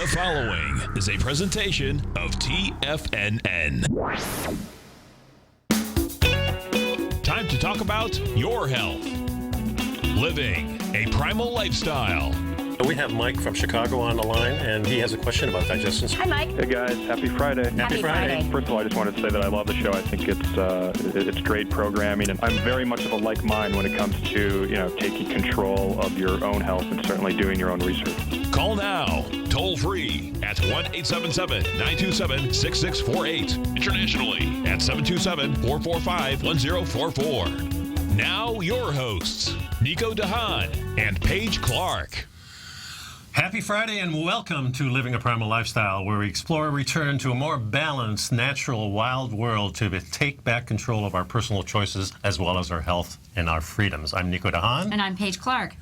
The following is a presentation of TFNN. Time to talk about your health. Living a primal lifestyle. We have Mike from Chicago on the line, and he has a question about digestion. Hi, Mike. Hey, guys. Happy Friday. Happy Friday. First of all, I just wanted to say that I love the show. I think it's great programming, and I'm very much of a like mind when it comes to, taking control of your own health and certainly doing your own research. Call now, toll free at 1-877-927-6648. Internationally at 727-445-1044. Now your hosts, Nico Haan and Paige Clarke. Happy Friday and welcome to Living a Primal Lifestyle, where we explore a return to a more balanced, natural, wild world to take back control of our personal choices as well as our health and our freedoms. I'm Nico Haan. And I'm Paige Clarke.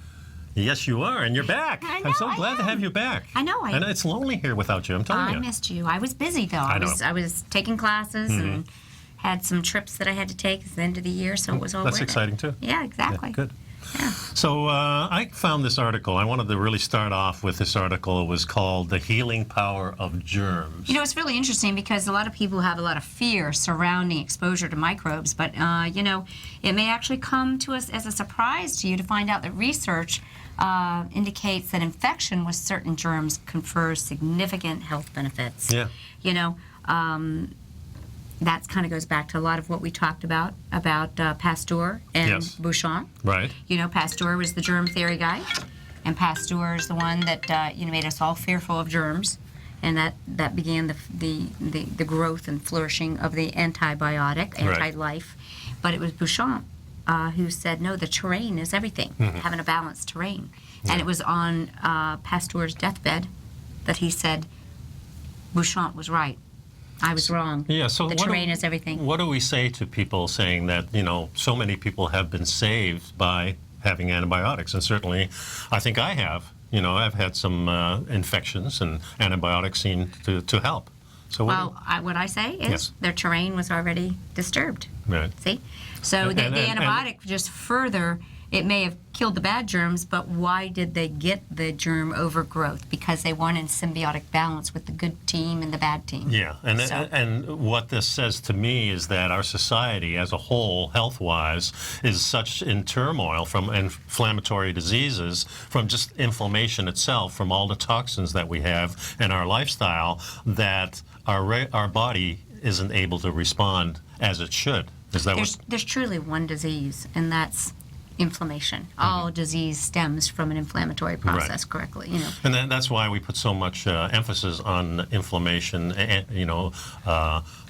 Yes, you are, and you're back. I know, I'm so glad to have you back. I know. And it's lonely here without you, I'm telling you. I missed you. I was busy, though. I know. I was taking classes and had some trips that I had to take at the end of the year, so it was all That's worth it. exciting, too. Yeah, exactly. Yeah, good. Yeah. So I found this article. I wanted to really start off with this article. It was called The Healing Power of Germs. You know, it's really interesting because a lot of people have a lot of fear surrounding exposure to microbes, but, it may actually come to us as a surprise to you to find out that research indicates that infection with certain germs confers significant health benefits. Yeah. That kind of goes back to a lot of what we talked about Pasteur and Yes. Bouchon. Right. Pasteur was the germ theory guy, and Pasteur is the one that made us all fearful of germs, and that began the growth and flourishing of the antibiotic, anti-life. But it was Bouchon who said, no, the terrain is everything, having a balanced terrain. Yeah. And it was on Pasteur's deathbed that he said, Bouchon was right. I was wrong. Yeah, so the terrain is everything. What do we say to people saying that, so many people have been saved by having antibiotics? And certainly, I think I have. I've had some infections, and antibiotics seem to help. So what I say is their terrain was already disturbed. Right. See? So the antibiotic just further, it may have killed the bad germs, but why did they get the germ overgrowth? Because they weren't in symbiotic balance with the good team and the bad team. Yeah, and what this says to me is that our society as a whole, health-wise, is such in turmoil from inflammatory diseases, from just inflammation itself, from all the toxins that we have in our lifestyle, that our body isn't able to respond as it should. There's truly one disease, and that's inflammation. All disease stems from an inflammatory process, correctly. And that's why we put so much emphasis on inflammation and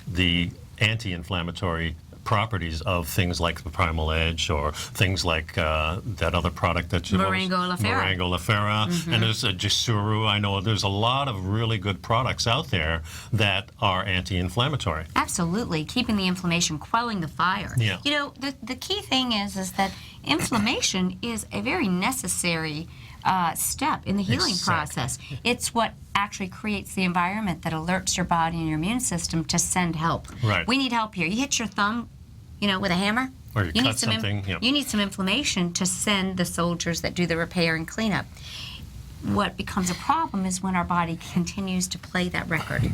the anti-inflammatory properties of things like the Primal Edge, or things like that other product that you Moringa Lefera, and there's a Gisuru. I know there's a lot of really good products out there that are anti-inflammatory. Absolutely, keeping the inflammation, quelling the fire. Yeah. The key thing is that inflammation is a very necessary step in the healing process. It's what actually creates the environment that alerts your body and your immune system to send help. Right. We need help here. You hit your thumb, with a hammer. Or you cut something. You need some inflammation to send the soldiers that do the repair and cleanup. What becomes a problem is when our body continues to play that record,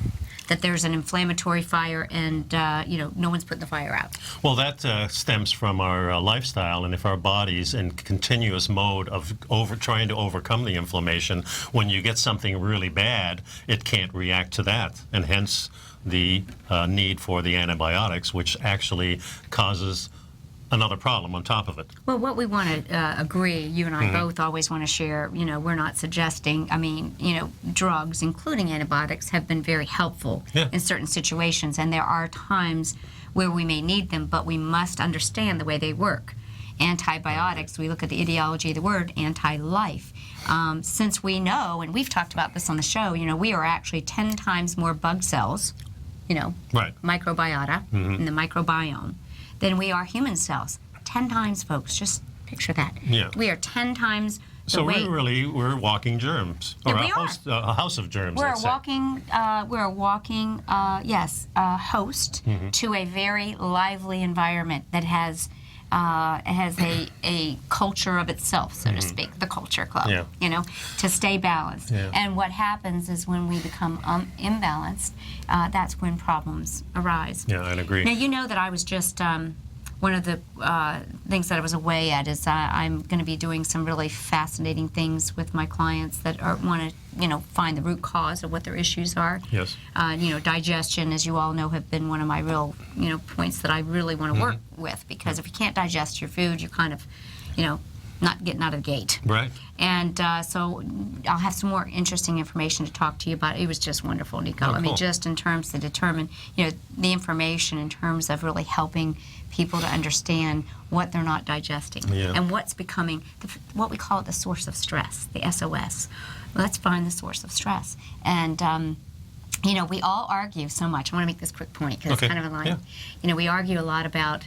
that there's an inflammatory fire and, no one's putting the fire out. Well, that stems from our lifestyle, and if our body's in continuous mode of trying to overcome the inflammation, when you get something really bad, it can't react to that, and hence the need for the antibiotics, which actually causes another problem on top of it. Well, what we want to agree, you and I both always want to share, we're not suggesting, drugs, including antibiotics, have been very helpful in certain situations, and there are times where we may need them, but we must understand the way they work. Antibiotics, we look at the ideology of the word, anti-life. Since we know, and we've talked about this on the show, we are actually 10 times more bug cells, microbiota in the microbiome, than we are human cells. 10 times, folks. Just picture that. Yeah. We are 10 times the weight. So we're walking germs, or Yeah, a house of germs. We're a walking host to a very lively environment that has has a culture of itself, so to speak, the culture club, Yeah. you know, to stay balanced. Yeah. And what happens is when we become imbalanced, that's when problems arise. Yeah, I'd agree. Now, you know that I was just, one of the things that I was away at is I'm going to be doing some really fascinating things with my clients that want to, you know, find the root cause of what their issues are. Yes. You know, digestion, as you all know, have been one of my real, you know, points that I really want to work with, because if you can't digest your food, you're kind of, you know, not getting out of the gate. Right. And so I'll have some more interesting information to talk to you about. It was just wonderful, Nico. Oh, I mean, cool. just in terms to determine, you know, the information in terms of really helping people to understand what they're not digesting Yeah. and what's becoming what we call the source of stress, the SOS. Let's find the source of stress. And, you know, we all argue so much. I want to make this quick point because Okay. it's kind of a line. Yeah. You know, we argue a lot about,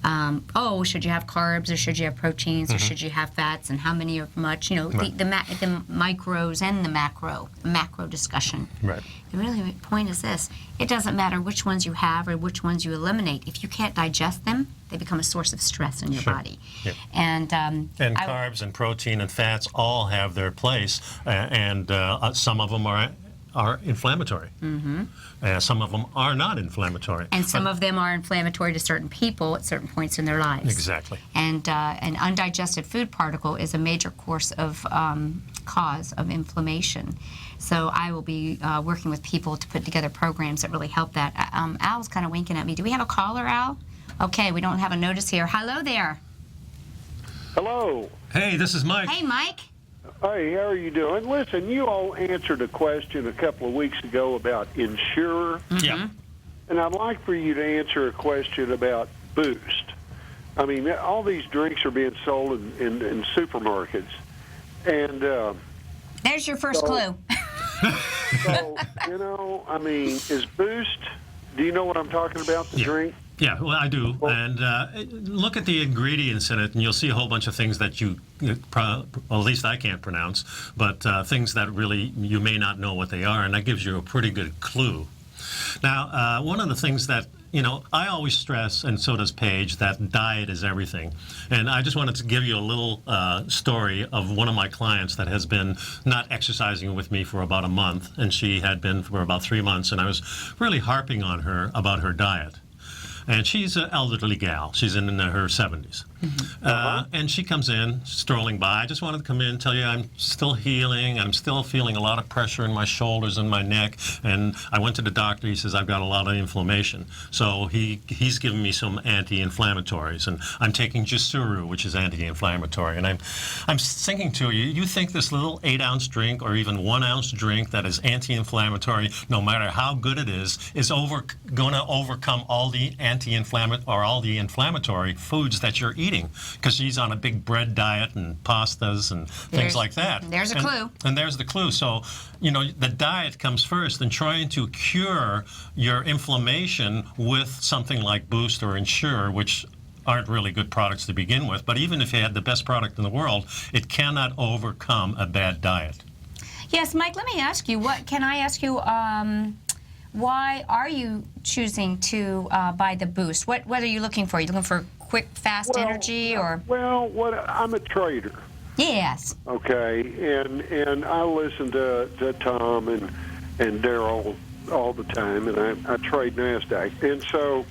oh, should you have carbs or should you have proteins or should you have fats and how many or much? You know, Right. the micros and the macro discussion. Right. The really point is this: it doesn't matter which ones you have or which ones you eliminate. If you can't digest them, they become a source of stress in your Sure. body. Yep. And And carbs and protein and fats all have their place, and some of them are inflammatory. Some of them are not inflammatory. and some of them are inflammatory to certain people at certain points in their lives. Exactly. And an undigested food particle is a major cause of inflammation. So I will be working with people to put together programs that really help that. Al's kind of winking at me. Do we have a caller, Al? Okay, we don't have a notice here. Hello there. Hello. Hey, this is Mike. Hey, Mike. Hey, how are you doing? Listen, you all answered a question a couple of weeks ago about Ensure, Yeah. and I'd like for you to answer a question about Boost. I mean, all these drinks are being sold in supermarkets, and There's your first So- clue. so, you know, I mean, is Boost, do you know what I'm talking about, the Yeah. drink? Yeah, well, I do. And look at the ingredients in it, and you'll see a whole bunch of things that well, at least I can't pronounce, but things that really you may not know what they are, and that gives you a pretty good clue. Now, one of the things that, you know, I always stress, and so does Paige, that diet is everything. And I just wanted to give you a little story of one of my clients that has been not exercising with me for about a month, and she had been for about 3 months, and I was really harping on her about her diet. And she's an elderly gal. She's in her 70s. And she comes in, strolling by. I just wanted to come in and tell you I'm still healing. I'm still feeling a lot of pressure in my shoulders and my neck. And I went to the doctor. He says I've got a lot of inflammation. So he's given me some anti-inflammatories. And I'm taking Gisuru, which is anti-inflammatory. And I'm thinking to you, you think this little 8-ounce drink or even 1-ounce drink that is anti-inflammatory, no matter how good it is going to overcome all the all the inflammatory foods that you're eating, because she's on a big bread diet and pastas and things like that. There's a clue. And there's the clue. So, you know, the diet comes first, and trying to cure your inflammation with something like Boost or Ensure, which aren't really good products to begin with, but even if you had the best product in the world, it cannot overcome a bad diet. Yes, Mike, let me ask you, why are you choosing to buy the Boost? What are you looking for? Are you looking for quick, fast energy, or? Well, I'm a trader. Yes. Okay, and I listen to Tom and Daryl all the time, and I trade NASDAQ. And so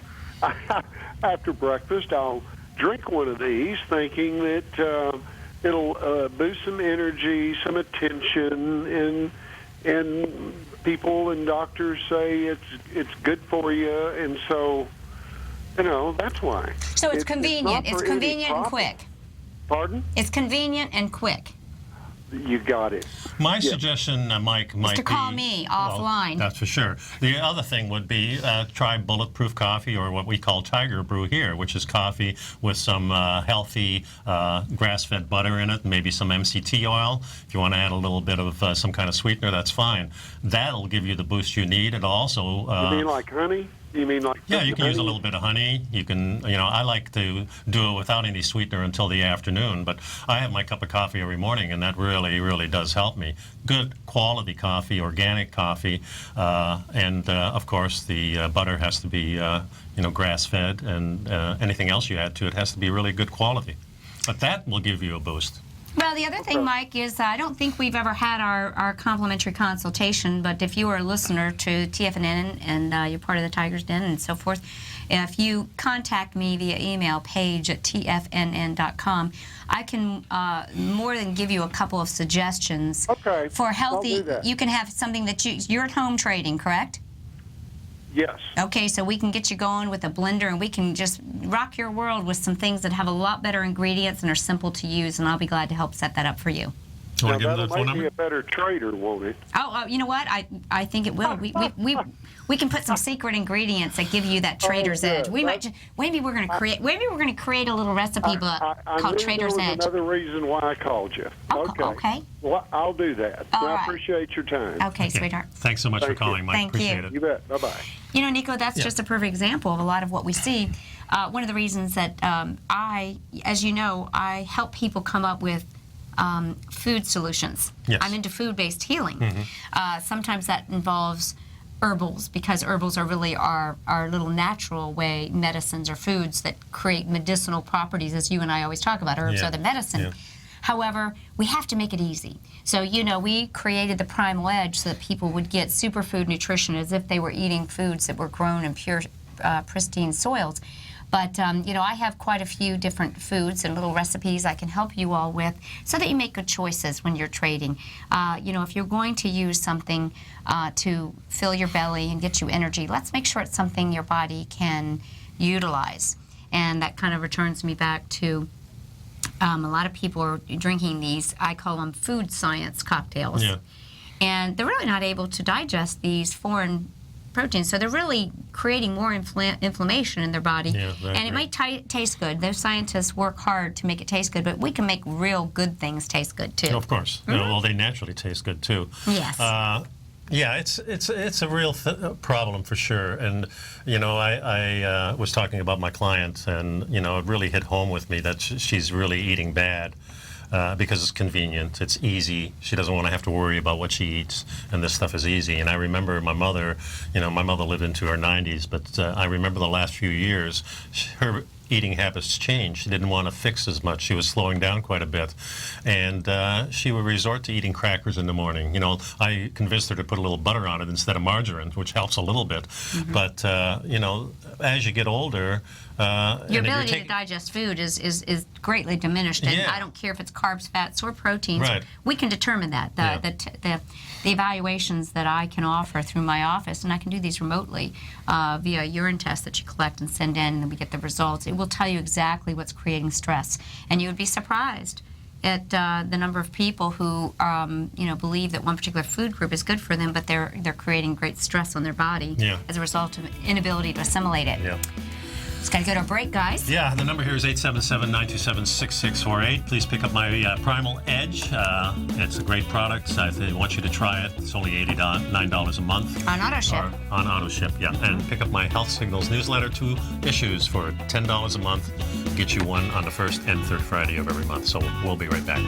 after breakfast, I'll drink one of these, thinking that it'll boost some energy, some attention, and people and doctors say it's good for you, and so, you know, that's why. So it's convenient. not It's for convenient any and profit. quick. Pardon? It's convenient and quick. You got it. My suggestion, Mike, might to be... call me offline. Well, that's for sure. The other thing would be try Bulletproof Coffee, or what we call Tiger Brew here, which is coffee with some healthy grass-fed butter in it, maybe some MCT oil. If you want to add a little bit of some kind of sweetener, that's fine. That'll give you the boost you need. It also... You mean like honey? You mean like? Yeah, you can use a honey? little bit of honey. You can, I like to do it without any sweetener until the afternoon, but I have my cup of coffee every morning, and that really, really does help me. Good quality coffee, organic coffee, and of course the butter has to be, grass-fed, and anything else you add to it has to be really good quality. But that will give you a boost. Well, the other thing, Mike, is I don't think we've ever had our complimentary consultation, but if you are a listener to TFNN and you're part of the Tiger's Den and so forth, if you contact me via email, paige@tfnn.com, I can more than give you a couple of suggestions. Okay, For healthy, I'll do that. you can have something that you're at home trading, correct? Yes. Okay, so we can get you going with a blender, and we can just rock your world with some things that have a lot better ingredients and are simple to use, and I'll be glad to help set that up for you. You Now, want to give them that'll the phone make me number? a better trader, won't it? Oh, you know what? I think it will. We can put some secret ingredients that give you that trader's good. edge. Maybe we're going to create a little recipe book I called knew Trader's there was Edge. another reason why I called you. Okay. Well, I'll do that. All I right. appreciate your time. Okay, sweetheart. Thanks so much for Thank you. calling, Mike. Thank you. Appreciate it. You bet. Bye-bye. You know, Nico, that's just a perfect example of a lot of what we see. One of the reasons that as you know, I help people come up with food solutions. Yes. I'm into food-based healing. Sometimes that involves herbals, because herbals are really our little natural way medicines or foods that create medicinal properties, as you and I always talk about. Herbs Yeah. are the medicine. Yeah. However, we have to make it easy. So, we created the Primal Edge so that people would get superfood nutrition as if they were eating foods that were grown in pure, pristine soils. But, I have quite a few different foods and little recipes I can help you all with so that you make good choices when you're trading. If you're going to use something to fill your belly and get you energy, let's make sure it's something your body can utilize. And that kind of returns me back to a lot of people are drinking these, I call them food science cocktails. Yeah. And they're really not able to digest these foreign proteins, so they're really creating more inflammation in their body. Yeah, I and it agree. might taste good. Those scientists work hard to make it taste good, but we can make real good things taste good too. Of course. Well, they naturally taste good too. Yes. Yeah, it's a real problem for sure. And I was talking about my client, and it really hit home with me that she's really eating bad. Because it's convenient, it's easy. She doesn't want to have to worry about what she eats, and this stuff is easy. And I remember my mother lived into her 90s, but I remember the last few years, her eating habits changed. She didn't want to fix as much. She was slowing down quite a bit. And she would resort to eating crackers in the morning. I convinced her to put a little butter on it instead of margarine, which helps a little bit. Mm-hmm. But, as you get older... Your ability to digest food is greatly diminished, and Yeah. I don't care if it's carbs, fats, or proteins. Right. We can determine that. The evaluations that I can offer through my office, and I can do these remotely via urine tests that you collect and send in, and we get the results. It will tell you exactly what's creating stress, and you would be surprised at the number of people who believe that one particular food group is good for them, but they're creating great stress on their body as a result of inability to assimilate it. Yeah. It's got to go to a break, guys. Yeah, the number here is 877-927-6648. Please pick up my Primal Edge. It's a great product. I want you to try it. It's only $89 a month. On auto ship. On auto ship, yeah. And pick up my Health Signals newsletter, 2 issues for $10 a month. Get you one on the first and third Friday of every month. So we'll be right back.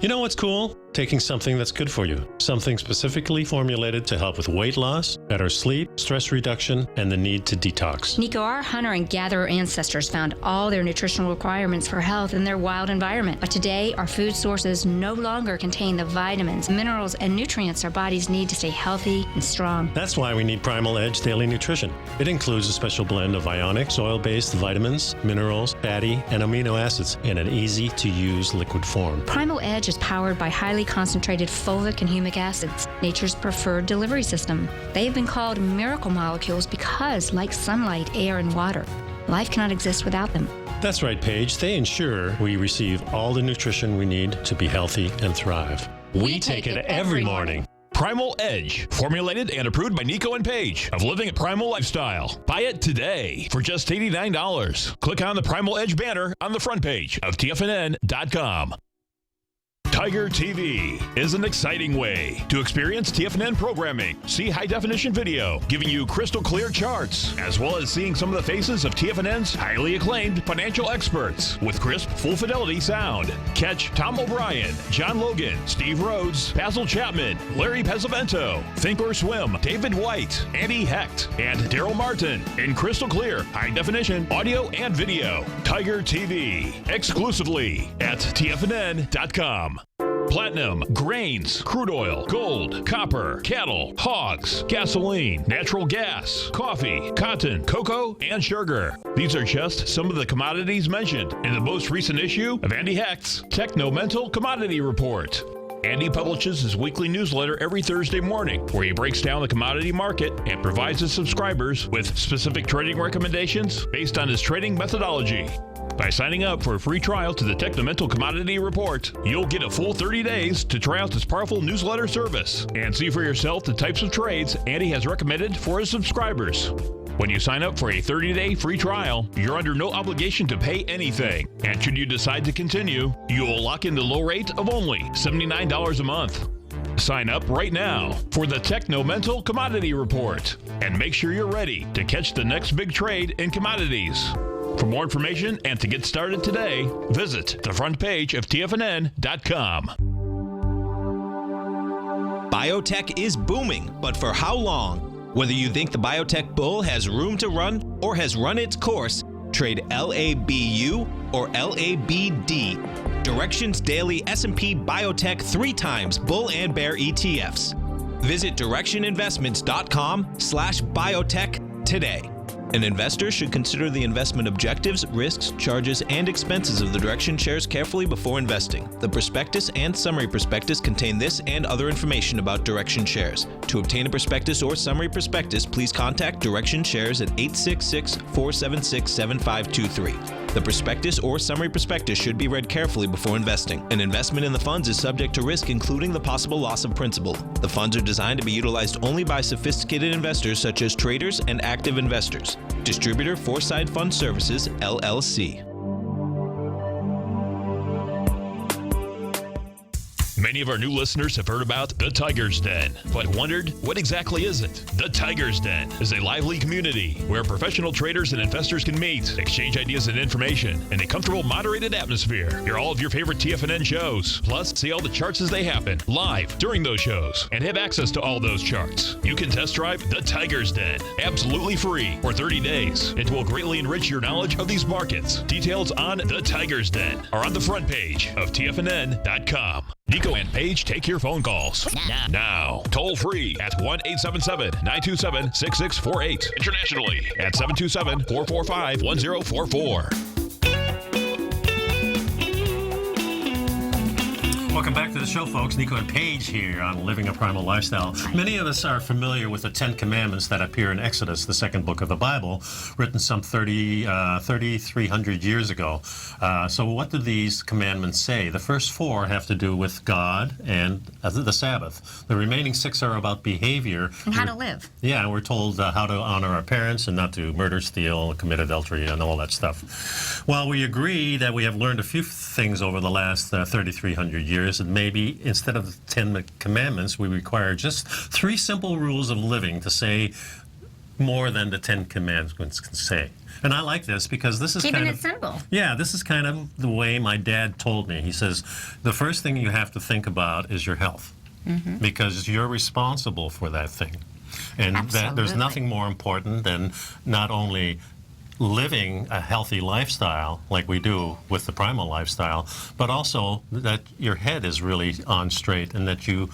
You know what's cool? Taking something that's good for you. Something specifically formulated to help with weight loss, better sleep, stress reduction, and the need to detox. Nico, our hunter and gatherer ancestors found all their nutritional requirements for health in their wild environment. But today, our food sources no longer contain the vitamins, minerals, and nutrients our bodies need to stay healthy and strong. That's why we need Primal Edge Daily Nutrition. It includes a special blend of ionic, soil-based vitamins, minerals, fatty, and amino acids in an easy-to-use liquid form. Primal Edge is powered by highly concentrated fulvic and humic acids, nature's preferred delivery system. They have been called miracle molecules because, like sunlight, air, and water, life cannot exist without them. That's right, Paige. They ensure we receive all the nutrition we need to be healthy and thrive. We take it every morning. Primal Edge, formulated and approved by Nico and Paige of Living a Primal Lifestyle. Buy it today for just $89. Click on the Primal Edge banner on the front page of TFNN.com. Tiger TV is an exciting way to experience TFNN programming. See high-definition video, giving you crystal clear charts, as well as seeing some of the faces of TFNN's highly acclaimed financial experts with crisp, full-fidelity sound. Catch Tom O'Brien, John Logan, Steve Rhodes, Basil Chapman, Larry Pesavento, Think or Swim, David White, Andy Hecht, and Daryl Martin in crystal clear, high-definition audio and video. Tiger TV, exclusively at TFNN.com. Platinum, grains, crude oil, gold, copper, cattle, hogs, gasoline, natural gas, coffee, cotton, cocoa, and sugar. These are just some of the commodities mentioned in the most recent issue of Andy Hecht's Techno-Mental Commodity Report. Andy publishes his weekly newsletter every Thursday morning, where he breaks down the commodity market and provides his subscribers with specific trading recommendations based on his trading methodology. By signing up for a free trial to the Techno-Mental Commodity Report, you'll get a full 30 days to try out this powerful newsletter service and see for yourself the types of trades Andy has recommended for his subscribers. When you sign up for a 30-day free trial, you're under no obligation to pay anything. And should you decide to continue, you will lock in the low rate of only $79 a month. Sign up right now for the Techno-Mental Commodity Report and make sure you're ready to catch the next big trade in commodities. For more information and to get started today, visit the front page of TFNN.com. Biotech is booming, but for how long? Whether you think the biotech bull has room to run or has run its course, trade LABU or LABD. Direction's daily S&P Biotech 3 times bull and bear ETFs. Visit directioninvestments.com/biotech today. An investor should consider the investment objectives, risks, charges, and expenses of the Direction shares carefully before investing. The prospectus and summary prospectus contain this and other information about Direction shares. To obtain a prospectus or summary prospectus, please contact Direction shares at 866-476-7523. The prospectus or summary prospectus should be read carefully before investing. An investment in the funds is subject to risk, including the possible loss of principal. The funds are designed to be utilized only by sophisticated investors such as traders and active investors. Distributor Foreside Fund Services, LLC. Many of our new listeners have heard about the Tiger's Den, but wondered, what exactly is it? The Tiger's Den is a lively community where professional traders and investors can meet, exchange ideas and information in a comfortable, moderated atmosphere. Hear all of your favorite TFNN shows, plus see all the charts as they happen live during those shows, and have access to all those charts. You can test drive the Tiger's Den absolutely free for 30 days. It will greatly enrich your knowledge of these markets. Details on the Tiger's Den are on the front page of TFNN.com. Nico and Paige take your phone calls now. Toll free at 1-877-927-6648. Internationally at 727-445-1044. Welcome back to the show, folks. Nico and Paige here on Living a Primal Lifestyle. Many of us are familiar with the 10 Commandments that appear in Exodus, the second book of the Bible, written some 3,300 years ago. So what do these commandments say? The first 4 have to do with God and the Sabbath. The remaining 6 are about behavior. And how to live. Yeah, we're told how to honor our parents and not to murder, steal, commit adultery, and all that stuff. Well, we agree that we have learned a few things over the last 3,300 years, and maybe instead of the 10 Commandments, we require just 3 simple rules of living to say more than the 10 Commandments can say. And I like this because this is keeping it simple. Yeah, this is kind of the way my dad told me. He says, the first thing you have to think about is your health, because you're responsible for that thing. And that there's nothing more important than not only living a healthy lifestyle like we do with the Primal lifestyle, but also that your head is really on straight and that you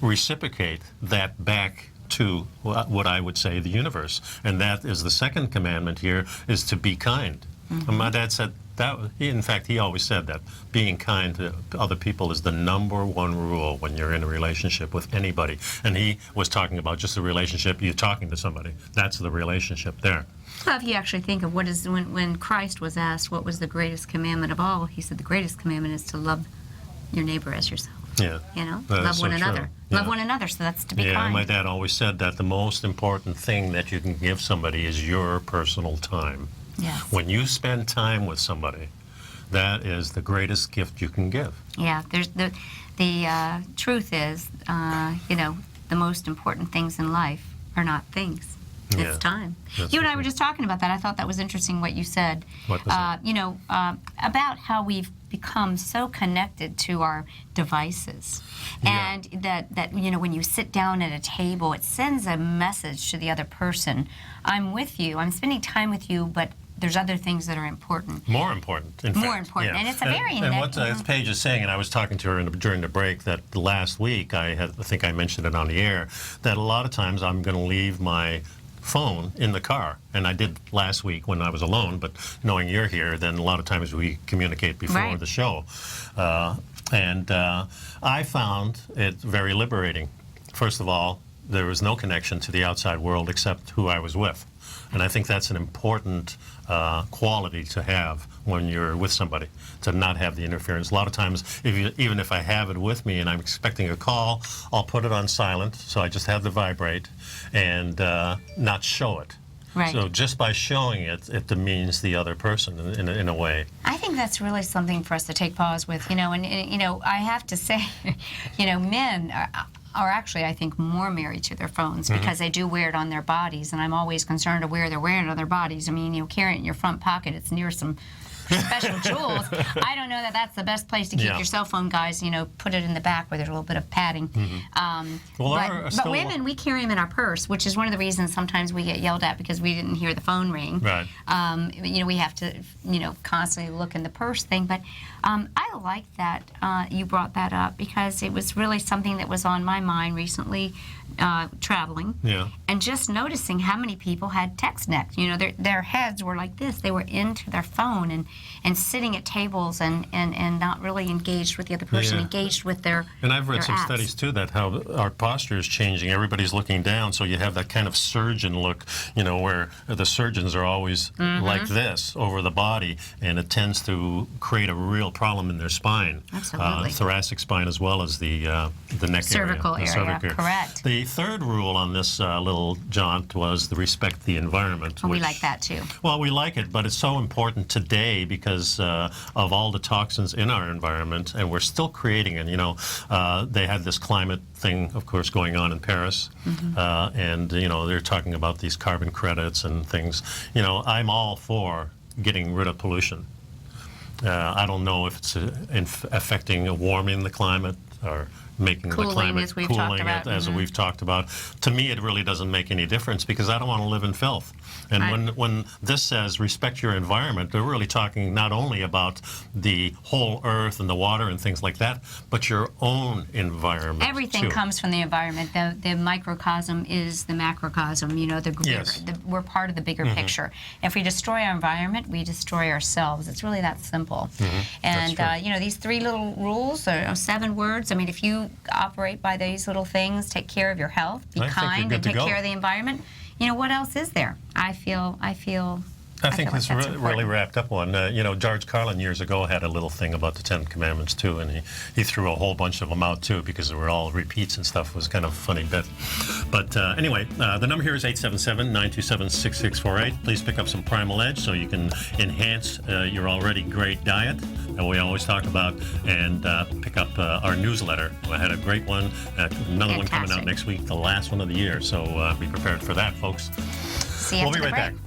reciprocate that back to what I would say the universe. And that is the second commandment here, is to be kind. And my dad said that, in fact, he always said that being kind to other people is the #1 rule when you're in a relationship with anybody. And he was talking about just a relationship, you're talking to somebody. That's the relationship there. Well, if you actually think of what is, when Christ was asked what was the greatest commandment of all, he said the greatest commandment is to love your neighbor as yourself. Yeah. You know, That's love one so another. true. Yeah. Love one another, so that's to be Yeah, kind. my dad always said that the most important thing that you can give somebody is your personal time. Yes. When you spend time with somebody, That is the greatest gift you can give. Yeah, there's the truth is, the most important things in life are not things. Yeah. It's time. That's You and I for were sure. just talking about that. I thought that was interesting what you said. What was that? About how we've become so connected to our devices. Yeah. And that when you sit down at a table, it sends a message to the other person. I'm with you. I'm spending time with you, but there's other things that are important. More important, in More fact. important. Yeah. And it's a very And what as Paige is saying, and I was talking to her during the break, that last week, I think I mentioned it on the air, that a lot of times I'm going to leave my phone in the car. And I did last week when I was alone, but knowing you're here, then a lot of times we communicate before Right. the show. And I found it very liberating. First of all, there was no connection to the outside world except who I was with. And I think that's an important quality to have when you're with somebody, to not have the interference. A lot of times, even if I have it with me and I'm expecting a call, I'll put it on silent, so I just have the vibrate and not show it. Right. So just by showing it, it demeans the other person in a way. I think that's really something for us to take pause with, and I have to say, men are actually, I think, more married to their phones because they do wear it on their bodies, and I'm always concerned of where they're wearing it on their bodies. I mean, carry it in your front pocket, it's near some special jewels. I don't know that that's the best place to keep your cell phone, guys. Put it in the back where there's a little bit of padding. But women, we carry them in our purse, which is one of the reasons sometimes we get yelled at because we didn't hear the phone ring. Right. We have to, constantly look in the purse thing. But I like that you brought that up because it was really something that was on my mind recently, traveling. Yeah. And just noticing how many people had text neck. Their heads were like this. They were into their phone and sitting at tables and not really engaged with the other person, Yeah. engaged with their And I've read their some apps. studies too that how our posture is changing. Everybody's looking down, so you have that kind of surgeon look, where the surgeons are always like this over the body, and it tends to create a real problem in their spine. Absolutely. Thoracic spine as well as the neck Cervical area. The area, cervical. correct. The third rule on this little jaunt was the respect the environment. We which- like that too. Well, we like it, but it's so important today because of all the toxins in our environment, and we're still creating it. They had this climate thing, of course, going on in Paris, and they're talking about these carbon credits and things. I'm all for getting rid of pollution. I don't know if it's affecting warming the climate or making Cooling, the climate as we've talked cooling about. it, as we've talked about. To me, it really doesn't make any difference because I don't want to live in filth. And Right. when this says respect your environment, they're really talking not only about the whole earth and the water and things like that, but your own environment. Everything too. comes from the environment. The microcosm is the macrocosm. Yes. We're part of the bigger picture. If we destroy our environment, we destroy ourselves. It's really that simple. And That's these 3 little rules, or 7 words. I mean, if you operate by these little things, take care of your health, be I think you're kind, good and to take go. care of the environment. What else is there? I feel I think like this that's really important. wrapped up one. George Carlin years ago had a little thing about the 10 Commandments too, and he threw a whole bunch of them out too because they were all repeats and stuff. It was kind of a funny bit. But anyway, the number here is 877-927-6648. Please pick up some Primal Edge so you can enhance your already great diet that we always talk about, and pick up our newsletter. I had a great one, another one coming out Fantastic. next week, the last one of the year. So be prepared for that, folks. See you We'll be after the right break. back.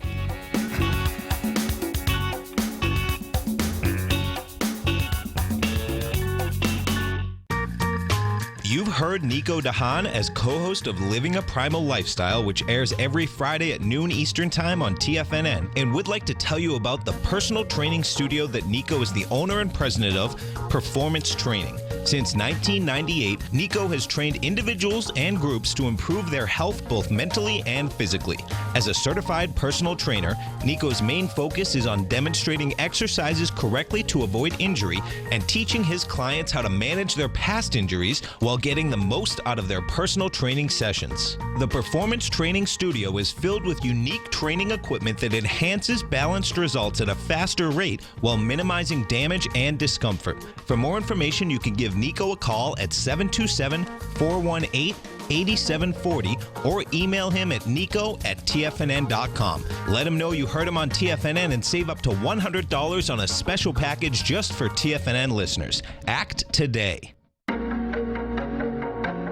You've heard Nico Haan as co-host of Living a Primal Lifestyle, which airs every Friday at noon Eastern Time on TFNN, and would like to tell you about the personal training studio that Nico is the owner and president of, Performance Training. Since 1998, Nico has trained individuals and groups to improve their health both mentally and physically. As a certified personal trainer, Nico's main focus is on demonstrating exercises correctly to avoid injury and teaching his clients how to manage their past injuries while getting the most out of their personal training sessions. The Performance Training Studio is filled with unique training equipment that enhances balanced results at a faster rate while minimizing damage and discomfort. For more information, you can give Nico a call at 727-418 8740 or email him at nico@tfnn.com. Let him know you heard him on TFNN and save up to $100 on a special package just for TFNN listeners. Act today.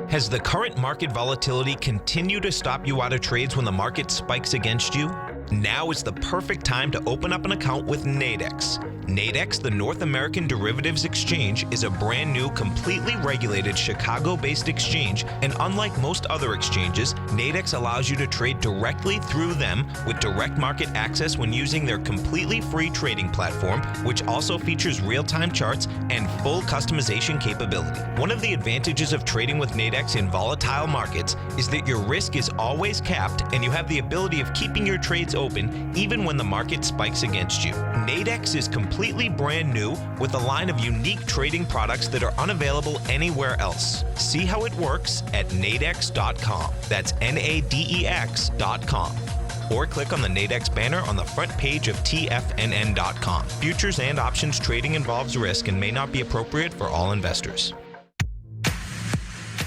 Has the current market volatility continued to stop you out of trades when the market spikes against you? Now is the perfect time to open up an account with Nadex. Nadex, the North American Derivatives Exchange, is a brand new, completely regulated Chicago-based exchange, and unlike most other exchanges, Nadex allows you to trade directly through them with direct market access when using their completely free trading platform, which also features real-time charts and full customization capability. One of the advantages of trading with Nadex in volatile markets is that your risk is always capped and you have the ability of keeping your trades open even when the market spikes against you. Nadex is completely brand new with a line of unique trading products that are unavailable anywhere else. See how it works at nadex.com. That's NADEX.com. Or click on the Nadex banner on the front page of TFNN.com. Futures and options trading involves risk and may not be appropriate for all investors.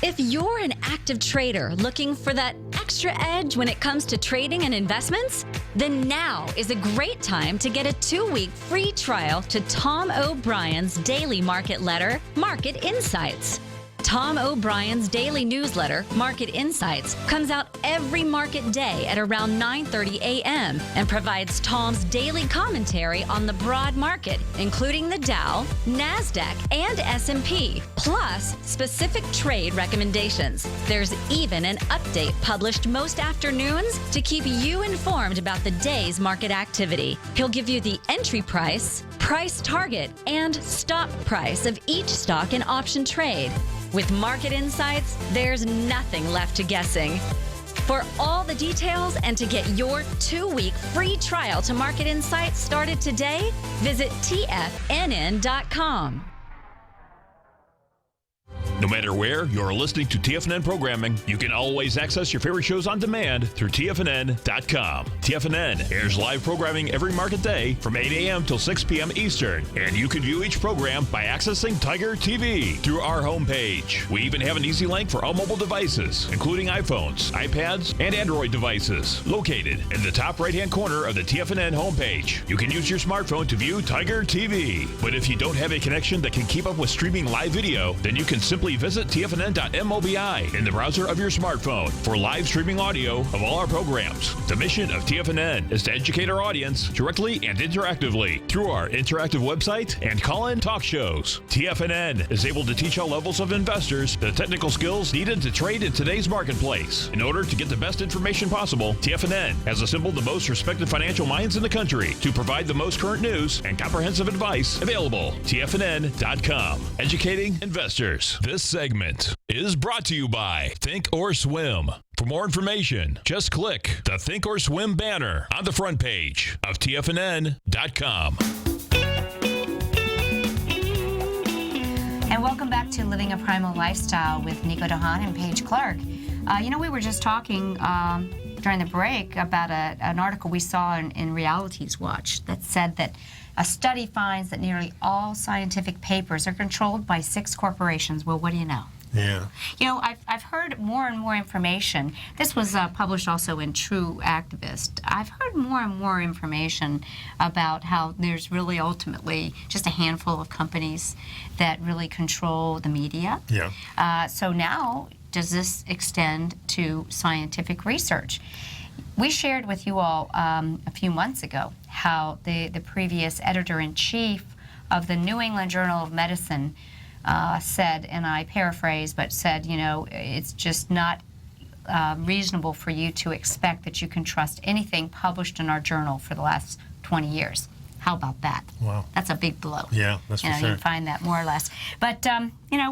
If you're an active trader looking for that extra edge when it comes to trading and investments, then now is a great time to get a 2-week free trial to Tom O'Brien's daily market letter, Market Insights. Tom O'Brien's daily newsletter, Market Insights, comes out every market day at around 9:30 a.m. and provides Tom's daily commentary on the broad market, including the Dow, NASDAQ, and S&P, plus specific trade recommendations. There's even an update published most afternoons to keep you informed about the day's market activity. He'll give you the entry price, price target, and stop price of each stock and option trade. With Market Insights, there's nothing left to guessing. For all the details and to get your 2-week free trial to Market Insights started today, visit TFNN.com. No matter where you're listening to TFNN programming, you can always access your favorite shows on demand through TFNN.com. TFNN airs live programming every market day from 8 a.m. till 6 p.m. Eastern, and you can view each program by accessing Tiger TV through our homepage. We even have an easy link for all mobile devices, including iPhones, iPads, and Android devices, located in the top right-hand corner of the TFNN homepage. You can use your smartphone to view Tiger TV. But if you don't have a connection that can keep up with streaming live video, then you can simply visit tfnn.mobi in the browser of your smartphone for live streaming audio of all our programs. The mission of TFNN is to educate our audience directly and interactively through our interactive website and call-in talk shows. TFNN is able to teach all levels of investors the technical skills needed to trade in today's marketplace. In order to get the best information possible, TFNN has assembled the most respected financial minds in the country to provide the most current news and comprehensive advice available. TFNN.com, educating investors. This segment is brought to you by Think or Swim. For more information, just click the Think or Swim banner on the front page of TFNN.com. And welcome back to Living a Primal Lifestyle with Nico Haan and Paige Clarke. We were just talking during the break about an article we saw in Realities Watch that said that a study finds that nearly all scientific papers are controlled by 6 corporations. Well, what do you know? Yeah. I've heard more and more information. This was published also in True Activist. I've heard more and more information about how there's really ultimately just a handful of companies that really control the media. Yeah. So now, does this extend to scientific research? We shared with you all a few months ago how the previous editor-in-chief of the New England Journal of Medicine said, and I paraphrase, but said, it's just not reasonable for you to expect that you can trust anything published in our journal for the last 20 years. How about that? Wow. That's a big blow. Yeah, that's for sure. You can find that more or less. But,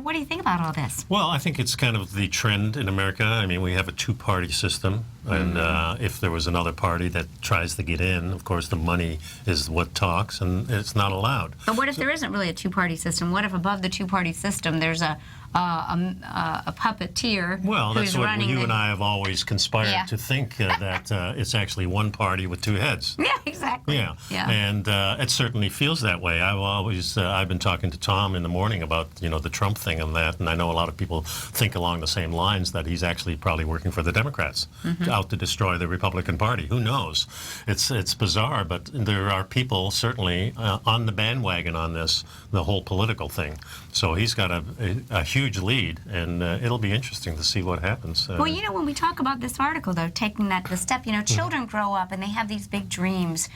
what do you think about all this? Well, I think it's kind of the trend in America. I mean, we have a 2-party system. And if there was another party that tries to get in, of course, the money is what talks, and it's not allowed. But what if there isn't really a two-party system? What if above the two-party system there's a puppeteer Well, that's who's what running you and I have always conspired to think, that it's actually one party with two heads. Yeah, exactly. Yeah, Yeah. and it certainly feels that way. I've been talking to Tom in the morning about the Trump thing and that, and I know a lot of people think along the same lines that he's actually probably working for the Democrats, out to destroy the Republican Party. Who knows? It's bizarre, but there are people certainly on the bandwagon on this, the whole political thing. So he's got a huge lead, and it'll be interesting to see what happens. Well, when we talk about this article, though, taking that the step, children grow up and they have these big dreams,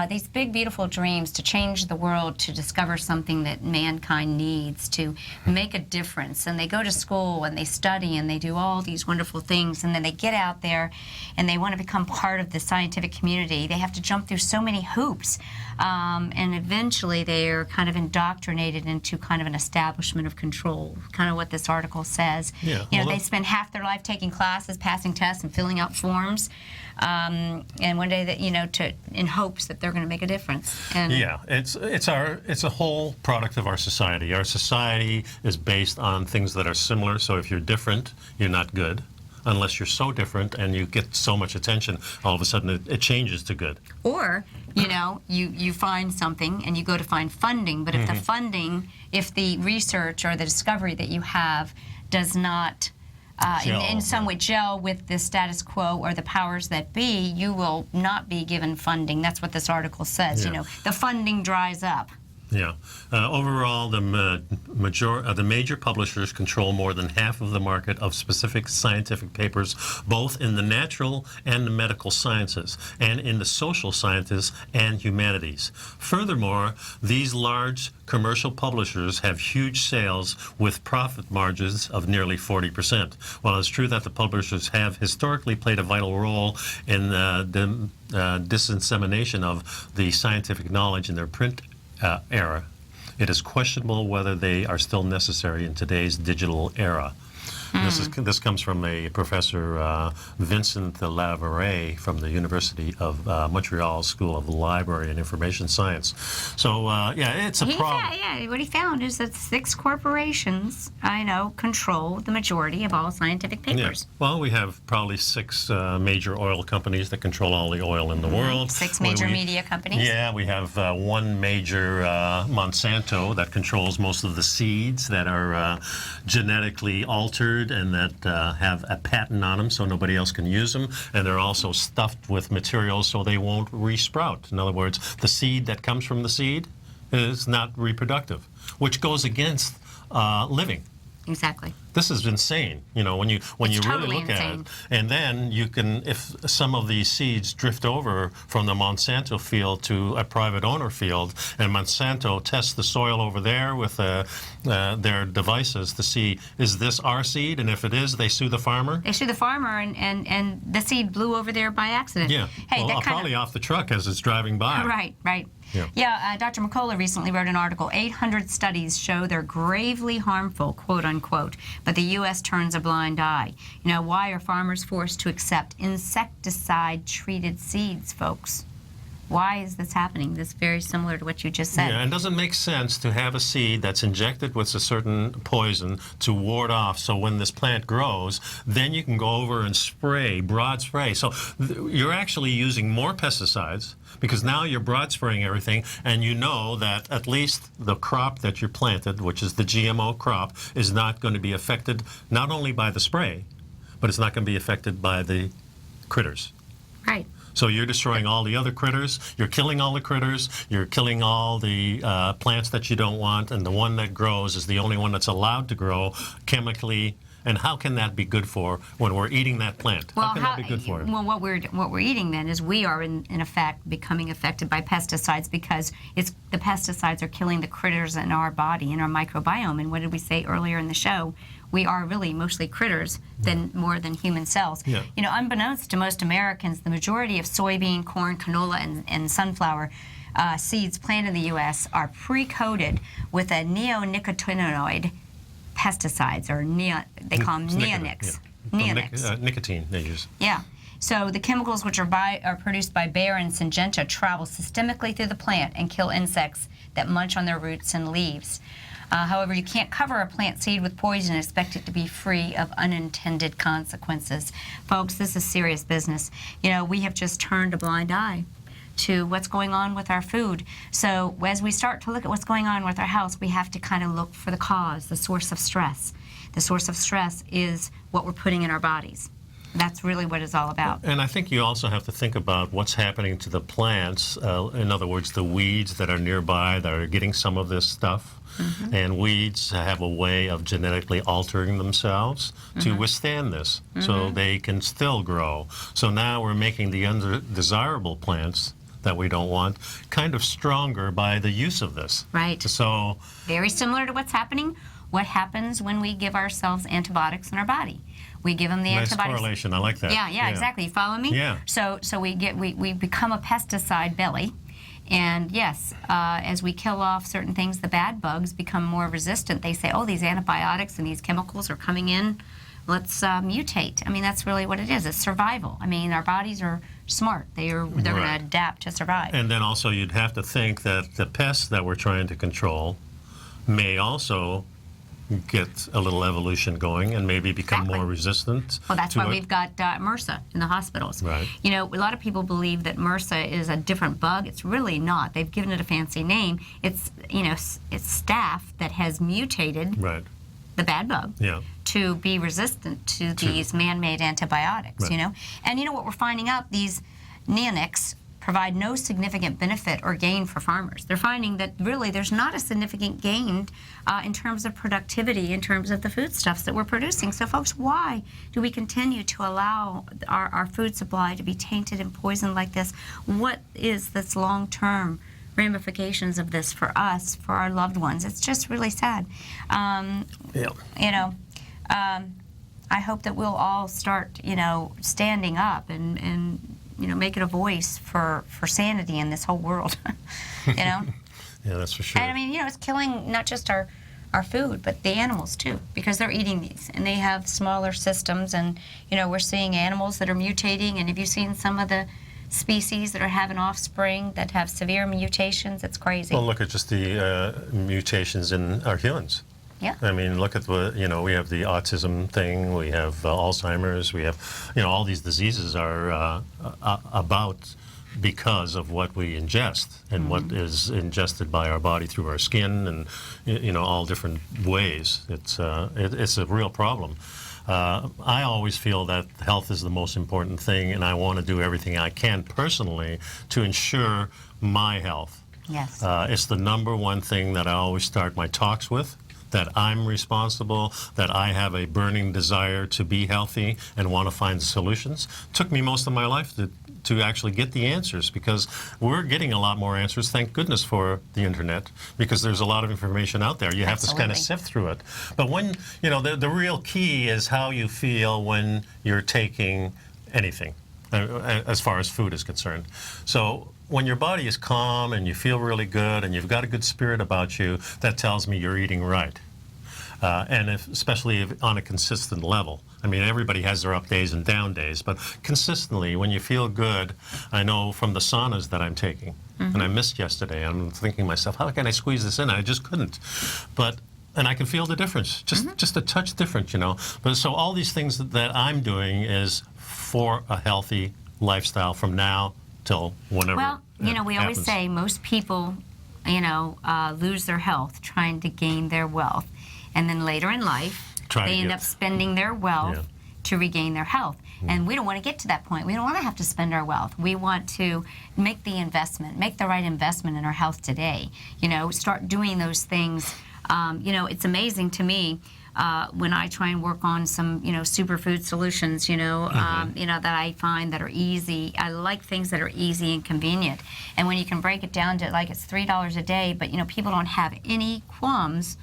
these big, beautiful dreams to change the world, to discover something that mankind needs, to make a difference. And they go to school and they study and they do all these wonderful things, and then they get out there and they want to become part of the scientific community. They have to jump through so many hoops, and eventually they are kind of indoctrinated into kind of an establishment of control, kind of what this article says. Yeah, They spend half their life taking classes, passing tests, and filling out forms, and one day that in hopes that they're going to make a difference. And yeah, it's a whole product of our society. Our society is based on things that are similar. So if you're different, you're not good. Unless you're so different and you get so much attention, all of a sudden it changes to good. Or, you find something and you go to find funding, but if the funding, if the research or the discovery that you have does not in some way gel with the status quo or the powers that be, you will not be given funding. That's what this article says. Yeah. The funding dries up. Yeah. Overall, the major publishers control more than half of the market of specific scientific papers, both in the natural and the medical sciences, and in the social sciences and humanities. Furthermore, these large commercial publishers have huge sales with profit margins of nearly 40%. While it's true that the publishers have historically played a vital role in the dissemination of the scientific knowledge in their print era, it is questionable whether they are still necessary in today's digital era. This comes from a Professor Vincent Lavaret from the University of Montreal School of Library and Information Science. So, it's a problem. What he found is that 6 corporations, control the majority of all scientific papers. Yeah. Well, we have probably 6 major oil companies that control all the oil in the world. 6 major media companies. Yeah, we have 1 major Monsanto that controls most of the seeds that are genetically altered and that have a patent on them so nobody else can use them, and they're also stuffed with materials so they won't resprout. In other words, the seed that comes from the seed is not reproductive, which goes against living. Exactly. This is insane, when you really totally look at insane. it. And then you can, if some of these seeds drift over from the Monsanto field to a private owner field, and Monsanto tests the soil over there with their devices to see, is this our seed? And if it is, they sue the farmer? They sue the farmer, and the seed blew over there by accident. Yeah. Hey, well, probably off the truck as it's driving by. Right. Yeah, Dr. McCullough recently wrote an article, 800 studies show they're gravely harmful, quote unquote, but the U.S. turns a blind eye. Why are farmers forced to accept insecticide-treated seeds, folks? Why is this happening? This is very similar to what you just said. Yeah, and it doesn't make sense to have a seed that's injected with a certain poison to ward off, so when this plant grows, then you can go over and spray, broad spray. So you're actually using more pesticides because now you're broad spraying everything, and you know that at least the crop that you planted, which is the GMO crop, is not going to be affected not only by the spray, but it's not going to be affected by the critters. Right. So you're destroying all the other critters, you're killing all the critters, you're killing all the plants that you don't want, and the one that grows is the only one that's allowed to grow chemically. And how can that be good for when we're eating that plant? Well, how can that be good for it? Well, what we're eating then is we are in effect becoming affected by pesticides because the pesticides are killing the critters in our body, in our microbiome. And what did we say earlier in the show? We are really mostly critters more than human cells. Yeah. Unbeknownst to most Americans, the majority of soybean, corn, canola, and sunflower seeds planted in the U.S. are pre-coated with a neonicotinoid pesticides, or they call them neonics. Nicotine they use. Yeah. So the chemicals which are produced by Bayer and Syngenta travel systemically through the plant and kill insects that munch on their roots and leaves. However, you can't cover a plant seed with poison and expect it to be free of unintended consequences. Folks, this is serious business. You know, we have just turned a blind eye to what's going on with our food. So as we start to look at what's going on with our health, we have to kind of look for the cause, the source of stress. The source of stress is what we're putting in our bodies. That's really what it's all about. And I think you also have to think about what's happening to the plants. In other words, the weeds that are nearby that are getting some of this stuff. Mm-hmm. And weeds have a way of genetically altering themselves to withstand this, so they can still grow. So now we're making the undesirable plants that we don't want kind of stronger by the use of this. Right. So very similar to what's happening. What happens when we give ourselves antibiotics in our body? We give them the nice antibiotics. Correlation. I like that. Yeah, exactly. You follow me? Yeah. So we become a pesticide belly. And yes, as we kill off certain things, the bad bugs become more resistant. They say, oh, these antibiotics and these chemicals are coming in. Let's mutate. I mean, that's really what it is. It's survival. I mean, our bodies are smart. They're going to adapt to survive. And then also you'd have to think that the pests that we're trying to control may also get a little evolution going and maybe become more resistant. Well, that's why we've got MRSA in the hospitals. Right. You know, a lot of people believe that MRSA is a different bug. It's really not. They've given it a fancy name. It's, you know, it's staph that has mutated the bad bug to be resistant to these man-made antibiotics, you know. And you know what we're finding out? These neonics provide no significant benefit or gain for farmers. They're finding that really there's not a significant gain in terms of productivity, in terms of the foodstuffs that we're producing. So folks, why do we continue to allow our food supply to be tainted and poisoned like this? What is this long-term ramifications of this for us, for our loved ones? It's just really sad. You know, I hope that we'll all start, you know, standing up and you know, make it a voice for sanity in this whole world, you know? Yeah, that's for sure. And I mean, you know, it's killing not just our food, but the animals too, because they're eating these, and they have smaller systems, and, you know, we're seeing animals that are mutating, and have you seen some of the species that are having offspring that have severe mutations? It's crazy. Well, look at just the mutations in our humans. Yeah. I mean, look at what, you know, we have the autism thing, we have Alzheimer's, we have, you know, all these diseases are about because of what we ingest and what is ingested by our body through our skin and, you know, all different ways. It's a real problem. I always feel that health is the most important thing, and I want to do everything I can personally to ensure my health. Yes. It's the number one thing that I always start my talks with, that I'm responsible, that I have a burning desire to be healthy and want to find solutions. It took me most of my life to actually get the answers, because we're getting a lot more answers, thank goodness for the internet, because there's a lot of information out there. You have to kind of sift through it. But when, you know, the real key is how you feel when you're taking anything, as far as food is concerned. So when your body is calm and you feel really good and you've got a good spirit about you, that tells me you're eating right. And especially if on a consistent level. I mean, everybody has their up days and down days, but consistently, when you feel good, I know from the saunas that I'm taking, and I missed yesterday, I'm thinking to myself, how can I squeeze this in? I just couldn't. And I can feel the difference, just a touch different, you know. But so all these things that I'm doing is for a healthy lifestyle from now till whenever. Well, you know, we happens. always say most people, you know, lose their health trying to gain their wealth. And then later in life, they end up spending their wealth to regain their health. And we don't want to get to that point. We don't want to have to spend our wealth. We want to make the investment, make the right investment in our health today. You know, start doing those things. You know, it's amazing to me when I try and work on some, you know, superfood solutions, you know, you know, that I find that are easy. I like things that are easy and convenient. And when you can break it down to like it's $3 a day, but, you know, people don't have any qualms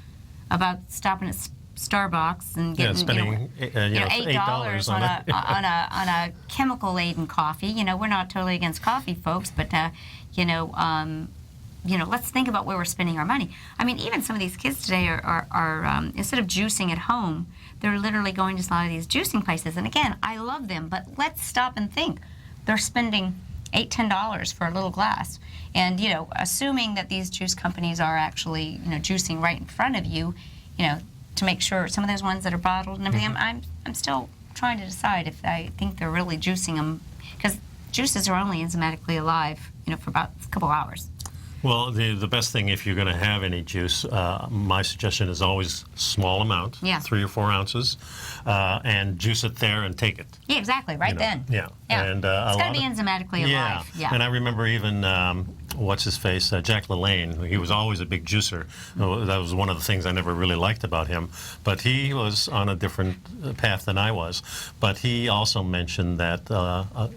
about stopping at Starbucks and getting spending $8 on a chemical laden coffee. You know, we're not totally against coffee, folks, but you know, let's think about where we're spending our money. I mean, even some of these kids today are instead of juicing at home, they're literally going to a lot of these juicing places. And again, I love them, but let's stop and think. They're spending $8, $10 for a little glass. And, assuming that these juice companies are actually, juicing right in front of you, to make sure some of those ones that are bottled and everything, I'm still trying to decide if I think they're really juicing them, because juices are only enzymatically alive, for about a couple hours. Well, the best thing, if you're going to have any juice, my suggestion is always small amount, 3 or 4 ounces, and juice it there and take it. Yeah, exactly, right then. Yeah. And it's got to be enzymatically alive. Yeah. And I remember even, what's-his-face, Jack LaLanne, he was always a bbig juicer. That was one of the things I never really liked about him. But he was on a different path than I was. But he also mentioned that,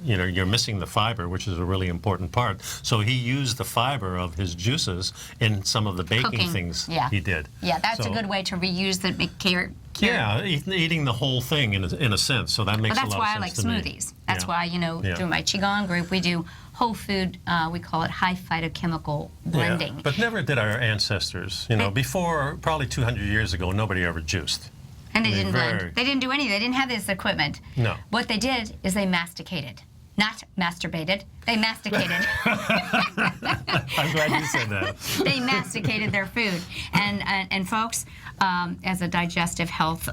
you're missing the fiber, which is a really important part. So he used the fiber of his juices in some of the baking things he did. Yeah, that's a good way to reuse the Yeah, eating the whole thing in a sense. So that makes a lot of sense. That's why I like smoothies. That's why, through my Qigong group, we do whole food, we call it high phytochemical blending. Yeah, but never did our ancestors. Before probably 200 years ago, nobody ever juiced. And they didn't blend. They didn't do anything. They didn't have this equipment. No. What they did is they masticated. Not masturbated. They masticated. I'm glad you said that. They masticated their food. And folks, as a digestive health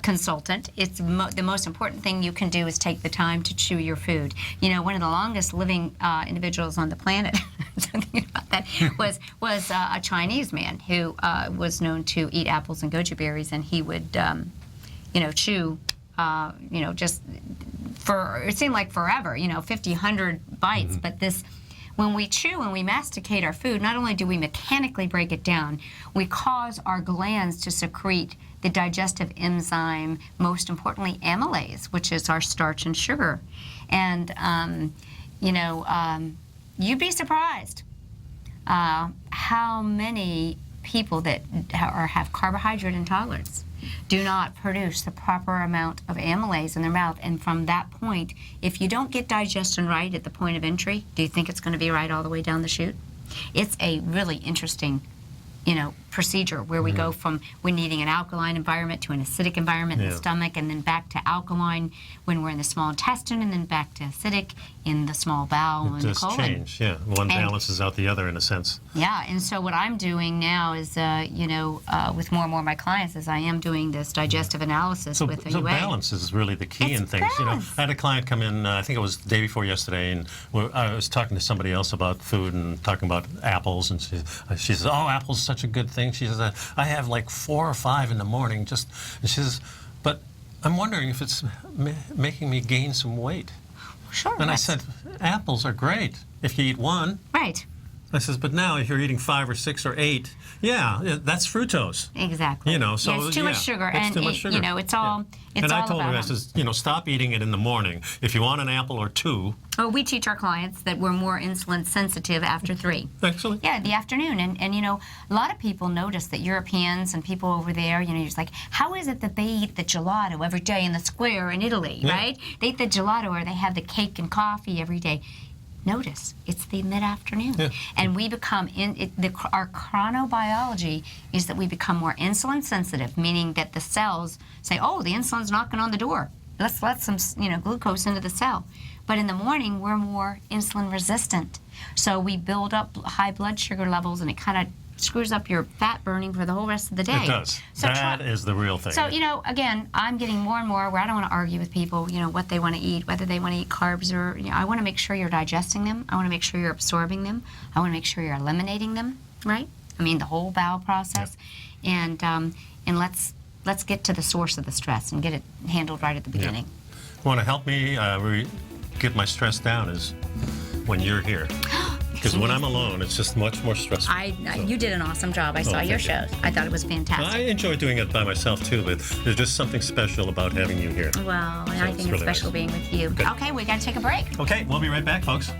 consultant, it's the most important thing you can do is take the time to chew your food. One of the longest living individuals on the planet, talking about that, was a Chinese man who was known to eat apples and goji berries, and he would, chew, just for, it seemed like forever, 50, 100 bites. But when we chew and we masticate our food, not only do we mechanically break it down, we cause our glands to secrete the digestive enzyme, most importantly amylase, which is our starch and sugar. And, you'd be surprised how many people that have carbohydrate intolerance do not produce the proper amount of amylase in their mouth. And from that point, if you don't get digestion right at the point of entry, do you think it's going to be right all the way down the chute? It's a really interesting, procedure where we go from needing an alkaline environment to an acidic environment in the stomach, and then back to alkaline when we're in the small intestine, and then back to acidic in the small bowel and the colon. It does change, One balances out the other in a sense. Yeah, and so what I'm doing now is, with more and more of my clients, is I am doing this digestive analysis with the UA. So balance is really the key in things. I had a client come in, I think it was the day before yesterday, and I was talking to somebody else about food and talking about apples, and she says, "Oh, apples such a good thing." She says, I have like 4 or 5 in the morning, and she says, but I'm wondering if it's making me gain some weight. Sure. And I said, apples are great if you eat one. Right. I says, but now if you're eating 5 or 6 or 8, that's fructose. Exactly. So it's too much sugar, and too much sugar. It's all. It's and all I told her, I says, stop eating it in the morning. If you want an apple or 2. Oh, we teach our clients that we're more insulin sensitive after 3. Excellent. Yeah, the afternoon, and a lot of people notice that Europeans and people over there, you're just like, how is it that they eat the gelato every day in the square in Italy, right? They eat the gelato, or they have the cake and coffee every day. Notice, it's the mid-afternoon. Yeah. And we become, our chronobiology is that we become more insulin sensitive, meaning that the cells say, oh, the insulin's knocking on the door. Let's let some, glucose into the cell. But in the morning, we're more insulin resistant. So we build up high blood sugar levels, and it kind of screws up your fat burning for the whole rest of the day. It does. So that is the real thing. So, again, I'm getting more and more where I don't want to argue with people, what they want to eat, whether they want to eat carbs or, I want to make sure you're digesting them. I want to make sure you're absorbing them. I want to make sure you're eliminating them, right? I mean, the whole bowel process. Yep. And let's get to the source of the stress and get it handled right at the beginning. Yeah. Want to help me get my stress down is when you're here. Because when I'm alone, it's just much more stressful. You did an awesome job. I saw your show. I thought it was fantastic. I enjoy doing it by myself, too, but there's just something special about having you here. Well, I think it's really special being with you. Good. Okay, we got to take a break. Okay, we'll be right back, folks.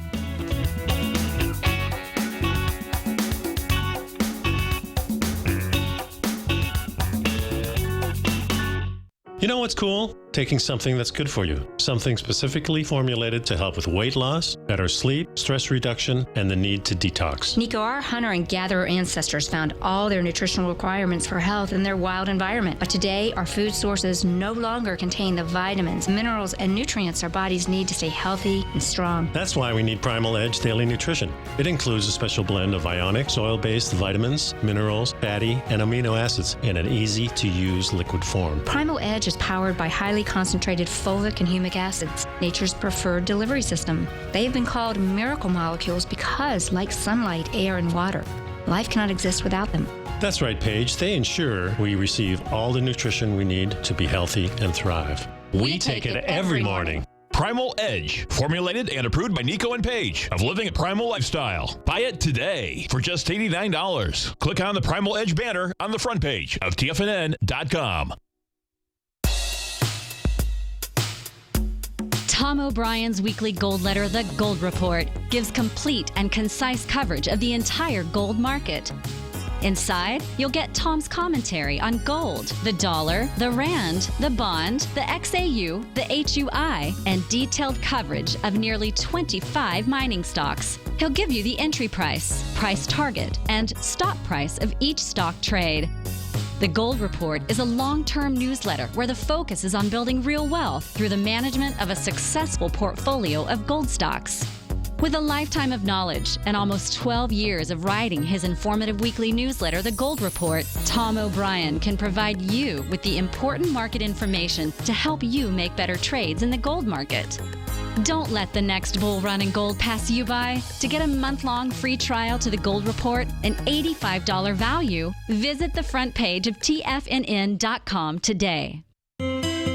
You know what's cool? taking something that's good for you, something specifically formulated to help with weight loss, better sleep, stress reduction, and the need to detox. Nico, our hunter and gatherer ancestors found all their nutritional requirements for health in their wild environment. But today, our food sources no longer contain the vitamins, minerals, and nutrients our bodies need to stay healthy and strong. That's why we need Primal Edge Daily Nutrition. It includes a special blend of ionic, soil-based vitamins, minerals, fatty, and amino acids in an easy-to-use liquid form. Primal Edge is powered by highly concentrated fulvic and humic acids, nature's preferred delivery system. They have been called miracle molecules because, like sunlight, air, and water, life cannot exist without them. That's right, Paige. They ensure we receive all the nutrition we need to be healthy and thrive. We take it every morning. Primal Edge, formulated and approved by Nico and Paige of Living a Primal Lifestyle. Buy it today for just $89. Click on the Primal Edge banner on the front page of TFNN.com. Tom O'Brien's weekly gold letter, The Gold Report, gives complete and concise coverage of the entire gold market. Inside, you'll get Tom's commentary on gold, the dollar, the rand, the bond, the XAU, the HUI, and detailed coverage of nearly 25 mining stocks. He'll give you the entry price, price target, and stop price of each stock trade. The Gold Report is a long-term newsletter where the focus is on building real wealth through the management of a successful portfolio of gold stocks. With a lifetime of knowledge and almost 12 years of writing his informative weekly newsletter, The Gold Report, Tom O'Brien can provide you with the important market information to help you make better trades in the gold market. Don't let the next bull run in gold pass you by. To get a month-long free trial to The Gold Report, an $85 value, visit the front page of TFNN.com today.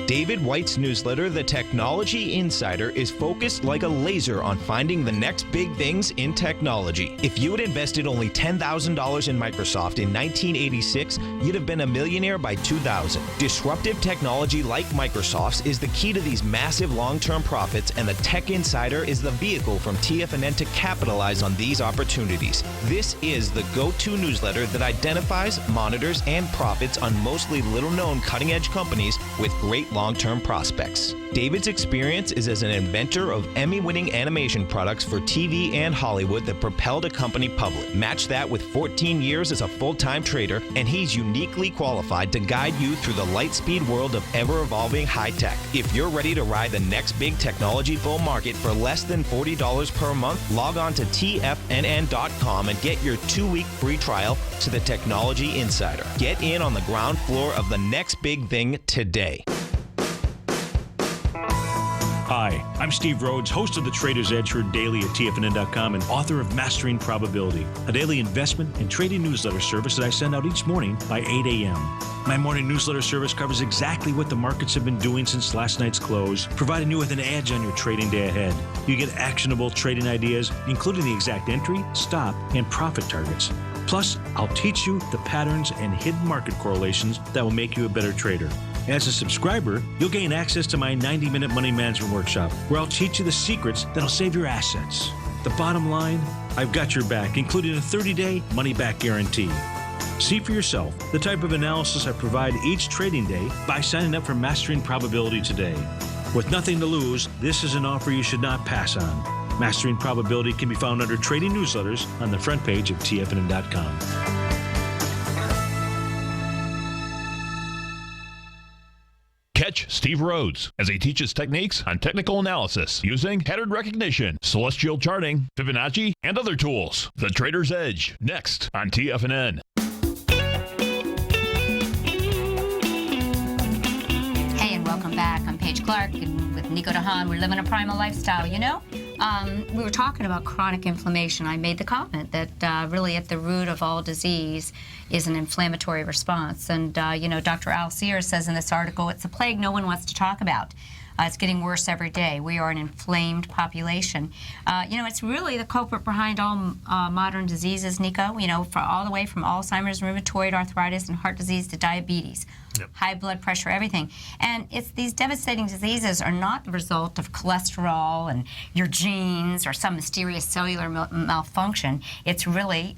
David White's newsletter, The Technology Insider, is focused like a laser on finding the next big things in technology. If you had invested only $10,000 in Microsoft in 1986, you'd have been a millionaire by 2000. Disruptive technology like Microsoft's is the key to these massive long-term profits, and the Tech Insider is the vehicle from TFNN to capitalize on these opportunities. This is the go-to newsletter that identifies, monitors, and profits on mostly little-known cutting-edge companies with great long-term prospects. David's experience is as an inventor of Emmy-winning animation products for TV and Hollywood that propelled a company public. Match that with 14 years as a full-time trader, and he's uniquely qualified to guide you through the light-speed world of ever-evolving high-tech. If you're ready to ride the next big technology bull market for less than $40 per month, log on to TFNN.com and get your 2-week free trial to the Technology Insider. Get in on the ground floor of the next big thing today. Hi, I'm Steve Rhodes, host of the Trader's Edge heard daily at TFNN.com and author of Mastering Probability, a daily investment and trading newsletter service that I send out each morning by 8 a.m. My morning newsletter service covers exactly what the markets have been doing since last night's close, providing you with an edge on your trading day ahead. You get actionable trading ideas, including the exact entry, stop, and profit targets. Plus, I'll teach you the patterns and hidden market correlations that will make you a better trader. As a subscriber, you'll gain access to my 90-minute money management workshop, where I'll teach you the secrets that'll save your assets. The bottom line, I've got your back, including a 30-day money-back guarantee. See for yourself the type of analysis I provide each trading day by signing up for Mastering Probability today. With nothing to lose, this is an offer you should not pass on. Mastering Probability can be found under Trading Newsletters on the front page of TFNN.com. Catch Steve Rhodes as he teaches techniques on technical analysis using pattern recognition, celestial charting, Fibonacci, and other tools. The Trader's Edge, next on TFNN. Hey, and welcome back. I'm Paige Clarke, and with Nico to Haan, we're living a primal lifestyle, you know? We were talking about chronic inflammation. I made the comment that really at the root of all disease is an inflammatory response. And, Dr. Al Sears says in this article, it's a plague no one wants to talk about. It's getting worse every day. We are an inflamed population. It's really the culprit behind all modern diseases, Nico, for all the way from Alzheimer's, rheumatoid arthritis, and heart disease to diabetes. Yep. High blood pressure, everything. And it's these devastating diseases are not the result of cholesterol and your genes or some mysterious cellular malfunction. It's really,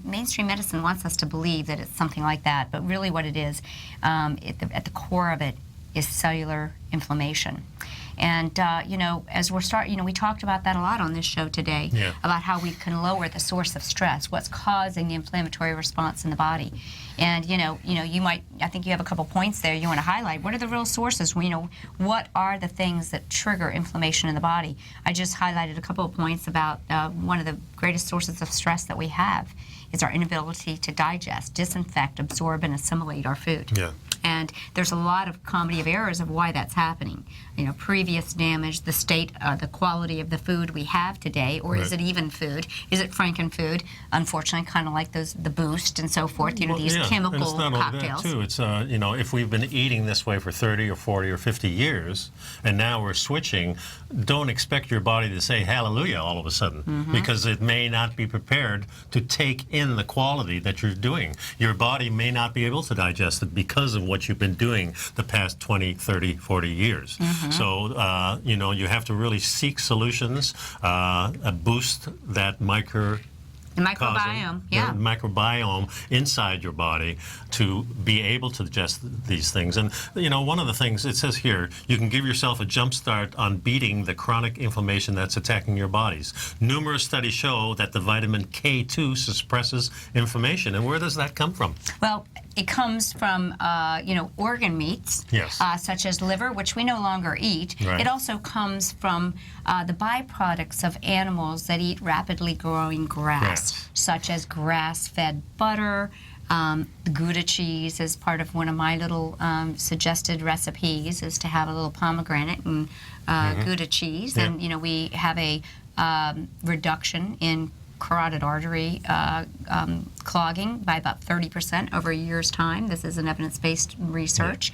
mainstream medicine wants us to believe that it's something like that. But really what it is, at the core of it, is cellular inflammation. And, as we talked about that a lot on this show today, about how we can lower the source of stress, what's causing the inflammatory response in the body. And, I think you have a couple points there you want to highlight. What are the real sources? What are the things that trigger inflammation in the body? I just highlighted a couple of points about one of the greatest sources of stress that we have is our inability to digest, disinfect, absorb, and assimilate our food. Yeah. And there's a lot of comedy of errors of why that's happening. Previous damage, the state, the quality of the food we have today, or is it even food? Is it Franken food? Unfortunately, kind of like the Boost and so forth. These chemical and it's not cocktails. Only that too. It's if we've been eating this way for 30 or 40 or 50 years, and now we're switching, don't expect your body to say hallelujah all of a sudden, because it may not be prepared to take in the quality that you're doing. Your body may not be able to digest it because of what you've been doing the past 20, 30, 40 years. So, you have to really seek solutions, boost that the microbiome, the microbiome inside your body to be able to digest these things. And, one of the things, it says here, you can give yourself a jump start on beating the chronic inflammation that's attacking your bodies. Numerous studies show that the vitamin K2 suppresses inflammation. And where does that come from? Well, it comes from, organ meats, such as liver, which we no longer eat. Right. It also comes from the byproducts of animals that eat rapidly growing grass, such as grass-fed butter. The Gouda cheese is part of one of my little suggested recipes, is to have a little pomegranate and Gouda cheese. And, we have a reduction in carotid artery clogging by about 30% over a year's time. This is an evidence-based research.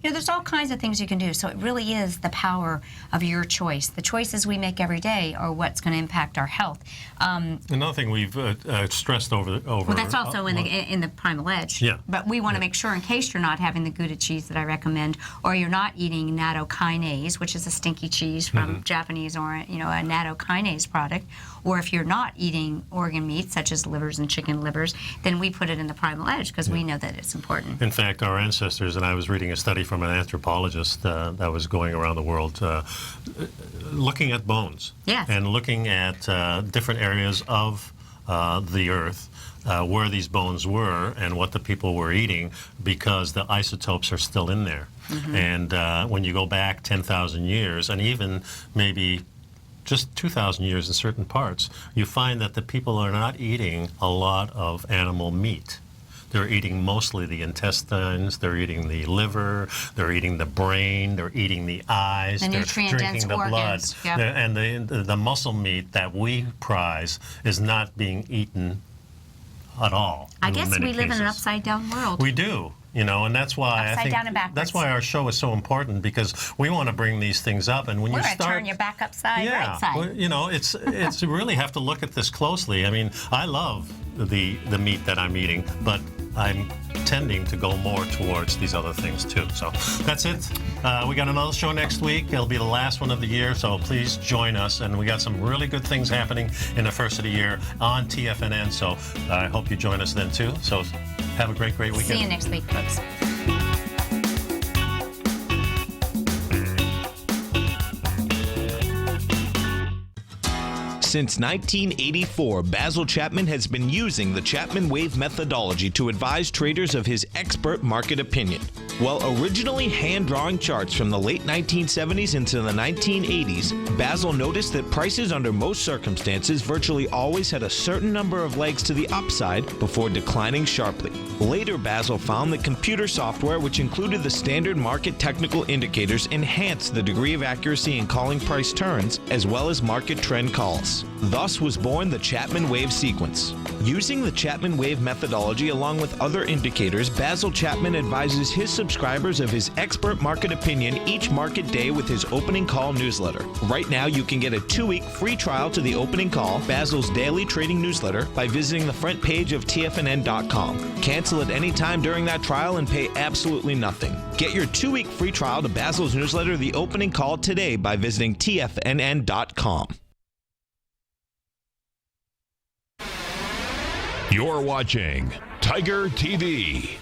There's all kinds of things you can do. So it really is the power of your choice. The choices we make every day are what's going to impact our health. Another thing we've stressed over. Well, that's also in the Primal Edge. Yeah. But we want to make sure, in case you're not having the Gouda cheese that I recommend, or you're not eating nattokinase, which is a stinky cheese from Japanese, or a nattokinase product, or if you're not eating organ meats such as livers and chicken livers, then we put it in the Primal Edge because we know that it's important. In fact, our ancestors, and I was reading a study from an anthropologist that was going around the world looking at bones and looking at different areas of the earth where these bones were and what the people were eating, because the isotopes are still in there. And when you go back 10,000 years, and even maybe just 2,000 years in certain parts, you find that the people are not eating a lot of animal meat. They're eating mostly the intestines, they're eating the liver, they're eating the brain, they're eating the eyes, they're drinking the blood. Yep. And the muscle meat that we prize is not being eaten at all. I guess we live in an upside-down world. We do. And that's why upside down and backwards. That's why our show is so important, because we want to bring these things up. And when you start, turn your back upside, right side. Well, it's you really have to look at this closely. I mean, I love the meat that I'm eating, but I'm tending to go more towards these other things too. So that's it. We got another show next week. It'll be the last one of the year, so please join us. And we got some really good things happening in the first of the year on TFNN. So I hope you join us then too. So have a great weekend. See you next week, folks. Since 1984, Basil Chapman has been using the Chapman Wave methodology to advise traders of his expert market opinion. While originally hand-drawing charts from the late 1970s into the 1980s, Basil noticed that prices under most circumstances virtually always had a certain number of legs to the upside before declining sharply. Later, Basil found that computer software, which included the standard market technical indicators, enhanced the degree of accuracy in calling price turns, as well as market trend calls. Thus was born the Chapman Wave sequence. Using the Chapman Wave methodology along with other indicators, Basil Chapman advises his subscribers of his expert market opinion each market day with his opening call newsletter. Right now, you can get a 2-week free trial to the opening call, Basil's daily trading newsletter, by visiting the front page of TFNN.com. Cancel at any time during that trial and pay absolutely nothing. Get your 2-week free trial to Basil's newsletter, The Opening Call, today by visiting TFNN.com. You're watching Tiger TV.